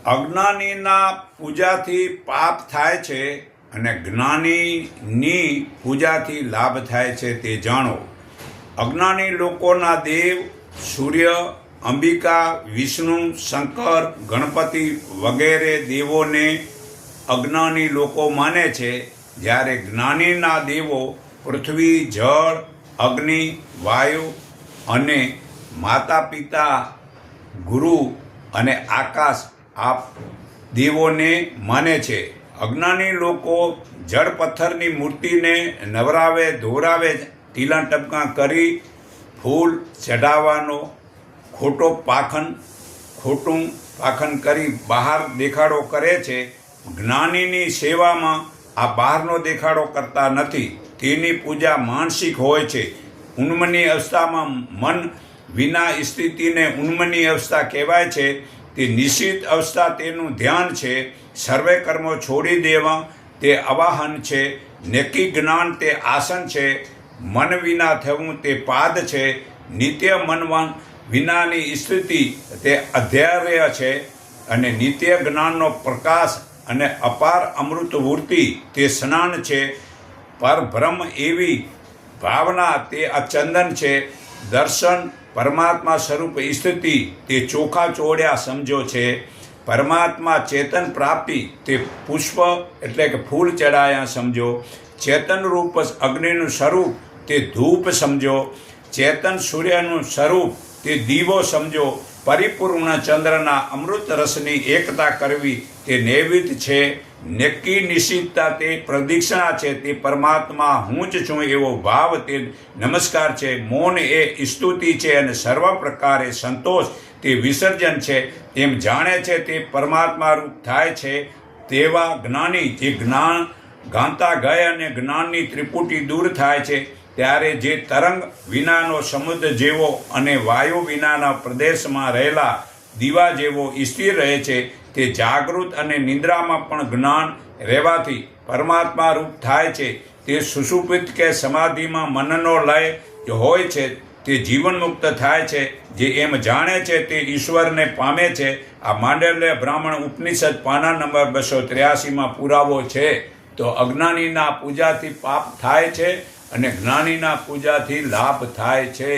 અજ્ઞાનીના પૂજાથી પાપ થાય છે અને જ્ઞાનીની પૂજાથી લાભ થાય છે તે જાણો. અજ્ઞાની લોકોના દેવ સૂર્ય, અંબિકા, વિષ્ણુ, શંકર, ગણપતિ વગેરે દેવોને અજ્ઞાની લોકો માને છે, જ્યારે જ્ઞાનીના દેવો પૃથ્વી, જળ, અગ્નિ, વાયુ અને માતા પિતા, ગુરુ અને આકાશ આ દેવોને માને છે. અજ્ઞાની લોકો જળ પથ્થરની મૂર્તિને નવરાવે, ધોરાવે, ટીલા ટપકા કરી ફૂલ ચઢાવવાનો ખોટું પાખન કરી બહાર દેખાડો કરે છે. જ્ઞાનીની સેવામાં આ બહારનો દેખાડો કરતા નથી. તેની પૂજા માનસિક હોય છે. ઉન્મની અવસ્થામાં મન વિના સ્થિતિને ઉન્મની અવસ્થા કહેવાય છે. તે નિશ્ચિત અવસ્થા તેનું ધ્યાન છે. સર્વે કર્મો છોડી દેવા તે અવાહન છે. નક્કી જ્ઞાન તે આસન છે. મન વિના થવું તે પાદ છે. નિત્ય મન વિનાની સ્થિતિ તે અધૈર્ય છે. અને નિત્ય જ્ઞાનનો પ્રકાશ અને અપાર અમૃત વૃત્તિ તે સ્નાન છે. પરબ્રહ્મ એવી ભાવના તે અચંદન છે. દર્શન પરમાત્મા સ્વરૂપ સ્થિતિ તે ચોખા ચોળ્યા સમજો છે. પરમાત્મા ચેતન પ્રાપ્તિ તે પુષ્પ એટલે કે ફૂલ ચડાયા સમજો. ચેતન રૂપ અગ્નિનું સ્વરૂપ તે ધૂપ સમજો. ચેતન સૂર્યનું સ્વરૂપ તે દીવો સમજો. પરિપૂર્ણ ચંદ્રના અમૃત રસની એકતા કરવી તે નૈવેદ્ય છે. નક્કી નિશ્ચિતતા તે પ્રદક્ષિણા છે. તે પરમાત્મા હું જ છું એવો ભાવ તે નમસ્કાર છે. મૌન એ સ્તુતિ છે અને સર્વ પ્રકારે સંતોષ તે વિસર્જન છે. એમ જાણે છે તે પરમાત્મા રૂપ થાય છે. તેવા જ્ઞાની જે જ્ઞાન ગાંતા ગયા અને જ્ઞાનની ત્રિપુટી દૂર થાય છે, ત્યારે જે તરંગ વિનાનો સમુદ્ર જેવો અને વાયુ વિનાના પ્રદેશમાં રહેલા દીવા જેવો સ્થિર રહે છે, તે જાગૃત અને નિંદ્રામાં પણ જ્ઞાન રહેવાથી પરમાત્મા રૂપ થાય છે. તે સુષુપ્ત કે સમાધિમાં મનનો લય હોય છે તે જીવન મુક્ત થાય છે. જે એમ જાણે છે તે ઈશ્વરને પામે છે. આ માંડલ્ય બ્રાહ્મણ ઉપનિષદ પાના નંબર 283 પુરાવો છે. તો અજ્ઞાનીના પૂજાથી પાપ થાય છે અને જ્ઞાનીના પૂજાથી લાભ થાય છે.